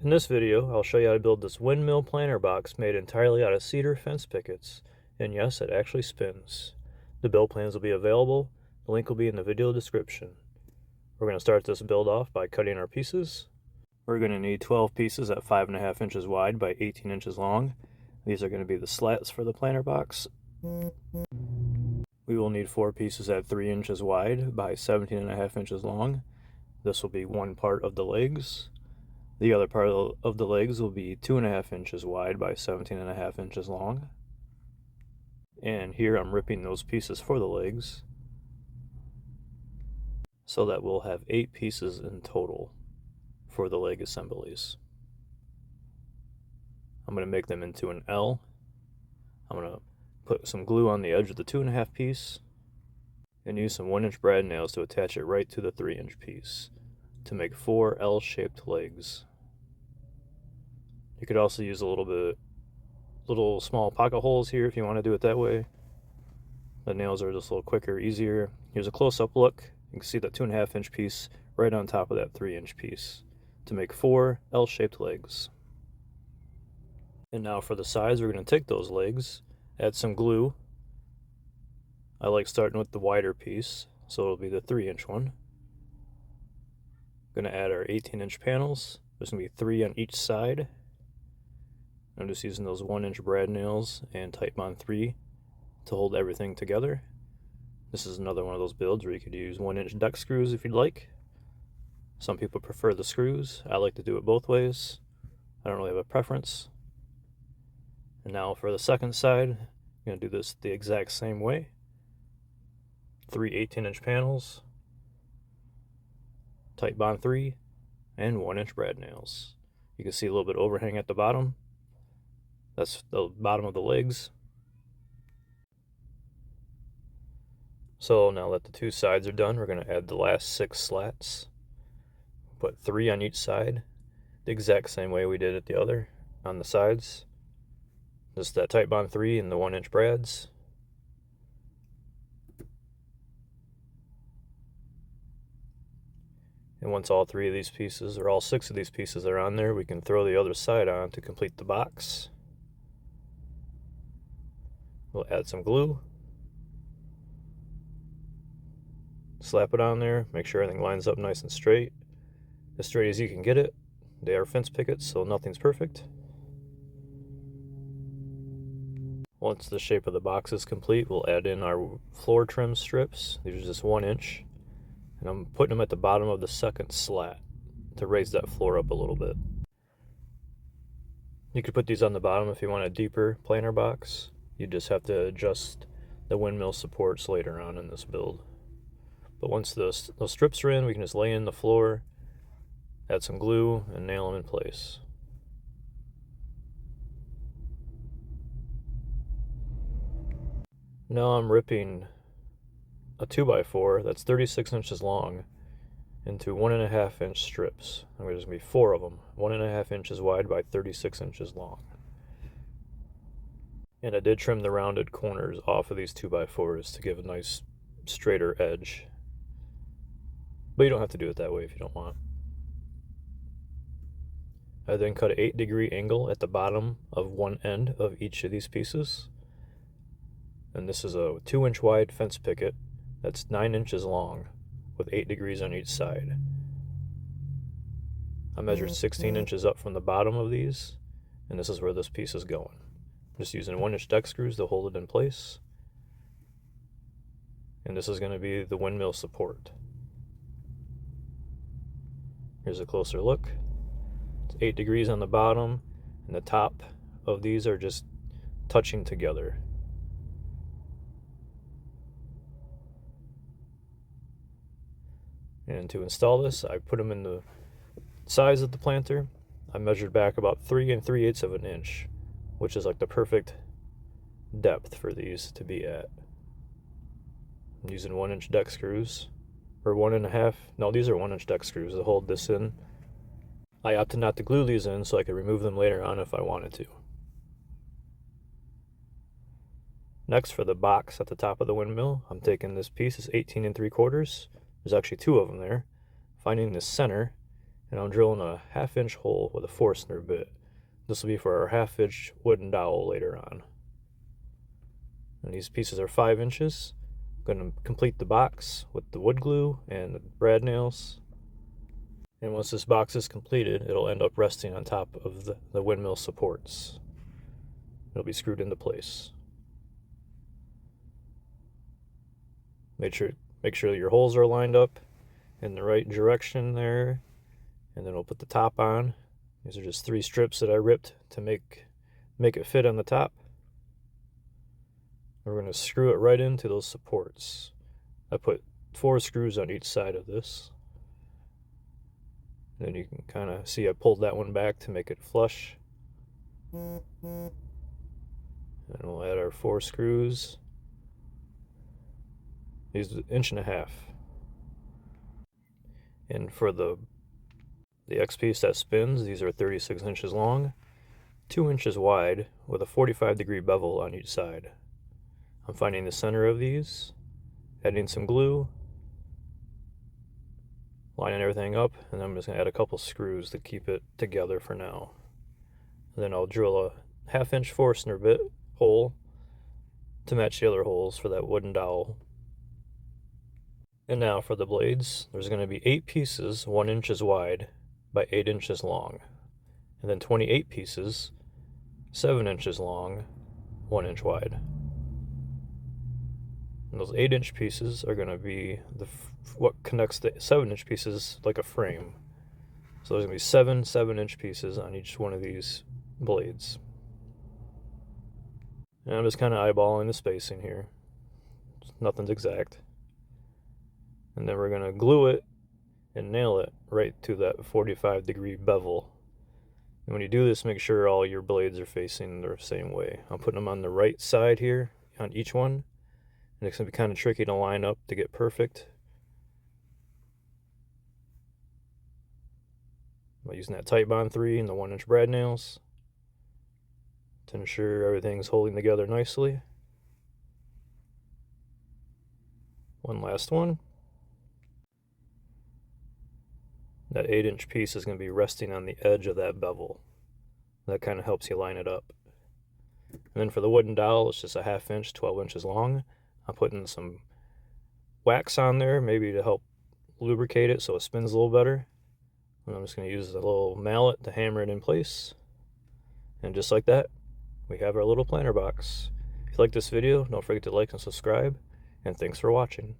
In this video, I'll show you how to build this windmill planter box made entirely out of cedar fence pickets. And yes, it actually spins. The build plans will be available. The link will be in the video description. We're going to start this build off by cutting our pieces. We're going to need 12 pieces at 5.5 inches wide by 18 inches long. These are going to be the slats for the planter box. We will need 4 pieces at 3 inches wide by 17.5 inches long. This will be one part of the legs. The other part of the legs will be 2.5 inches wide by 17.5 inches long. And here I'm ripping those pieces for the legs, so that we'll have 8 pieces in total for the leg assemblies. I'm going to make them into an L. I'm going to put some glue on the edge of the 2.5 piece and use some 1-inch brad nails to attach it right to the 3-inch piece to make 4 L-shaped legs. You could also use little small pocket holes here if you want to do it that way. The nails are just a little quicker, easier. Here's a close-up look. You can see that 2.5-inch piece right on top of that 3-inch piece to make 4 L-shaped legs. And now for the sides, we're going to take those legs, add some glue. I like starting with the wider piece, so it'll be the 3-inch one. Going to add our 18-inch panels. There's going to be 3 on each side. I'm just using those 1-inch brad nails and Titebond 3 to hold everything together. This is another one of those builds where you could use 1-inch deck screws if you'd like. Some people prefer the screws. I like to do it both ways. I don't really have a preference. And now for the second side, I'm going to do this the exact same way. 3 18-inch panels, Titebond 3, and 1-inch brad nails. You can see a little bit of overhang at the bottom. That's the bottom of the legs. So now that the 2 sides are done, we're going to add the last 6 slats. Put 3 on each side, the exact same way we did it the other on the sides. Just that Titebond 3 and the 1-inch brads. And once all 3 of these pieces, or all 6 of these pieces are on there, we can throw the other side on to complete the box. We'll add some glue. Slap it on there, make sure everything lines up nice and straight. As straight as you can get it. They are fence pickets, so nothing's perfect. Once the shape of the box is complete, we'll add in our floor trim strips. These are just 1 inch. And I'm putting them at the bottom of the second slat to raise that floor up a little bit. You could put these on the bottom if you want a deeper planter box. You just have to adjust the windmill supports later on in this build. But once those strips are in, we can just lay in the floor, add some glue, and nail them in place. Now I'm ripping a 2x4 that's 36 inches long into 1.5 inch strips. And there's going to be 4 of them, 1.5 inches wide by 36 inches long. And I did trim the rounded corners off of these 2x4s to give a nice straighter edge. But you don't have to do it that way if you don't want. I then cut an 8-degree angle at the bottom of one end of each of these pieces. And this is a 2-inch wide fence picket that's 9 inches long with 8 degrees on each side. I measured 16 inches up from the bottom of these, and this is where this piece is going. I'm just using 1-inch deck screws to hold it in place. And this is going to be the windmill support. Here's a closer look. It's 8 degrees on the bottom, and the top of these are just touching together. And to install this, I put them in the size of the planter. I measured back about 3 3/8 of an inch, which is like the perfect depth for these to be at. I'm using 1-inch deck screws, or 1.5. No, these are 1-inch deck screws to hold this in. I opted not to glue these in so I could remove them later on if I wanted to. Next, for the box at the top of the windmill, I'm taking this piece, it's 18 3/4. There's actually 2 of them there. Finding the center And I'm drilling a 1/2 inch hole with a Forstner bit. This will be for our 1/2 inch wooden dowel later on. And these pieces are 5 inches. I'm going to complete the box with the wood glue and the brad nails. And once this box is completed, it'll end up resting on top of the windmill supports. It'll be screwed into place. Make sure your holes are lined up in the right direction there. And then we'll put the top on. These are just 3 strips that I ripped to make it fit on the top. We're going to screw it right into those supports. I put 4 screws on each side of this. And then you can kind of see I pulled that one back to make it flush. And we'll add our 4 screws. These are 1.5 inches. And for the X piece that spins, these are 36 inches long, 2 inches wide, with a 45-degree bevel on each side. I'm finding the center of these, adding some glue, lining everything up, and I'm just going to add a couple screws to keep it together for now. And then I'll drill a 1/2 inch Forstner bit hole to match the other holes for that wooden dowel. And now for the blades, there's going to be 8 pieces 1 inch wide by 8 inches long, and then 28 pieces 7 inches long, 1 inch wide. And those 8 inch pieces are going to be what connects the 7 inch pieces like a frame. So there's going to be 7 7-inch pieces on each one of these blades. And I'm just kind of eyeballing the spacing here. Nothing's exact. And then we're going to glue it and nail it right to that 45-degree bevel. And when you do this, make sure all your blades are facing the same way. I'm putting them on the right side here on each one. And it's going to be kind of tricky to line up to get perfect. I'm using that Titebond 3 and the 1 inch brad nails to ensure everything's holding together nicely. One last one. That 8 inch piece is going to be resting on the edge of that bevel. That kind of helps you line it up. And then for the wooden dowel, it's just a 1/2 inch, 12 inches long. I'm putting some wax on there, maybe to help lubricate it so it spins a little better. And I'm just going to use a little mallet to hammer it in place. And just like that, we have our little planter box. If you like this video, don't forget to like and subscribe. And thanks for watching.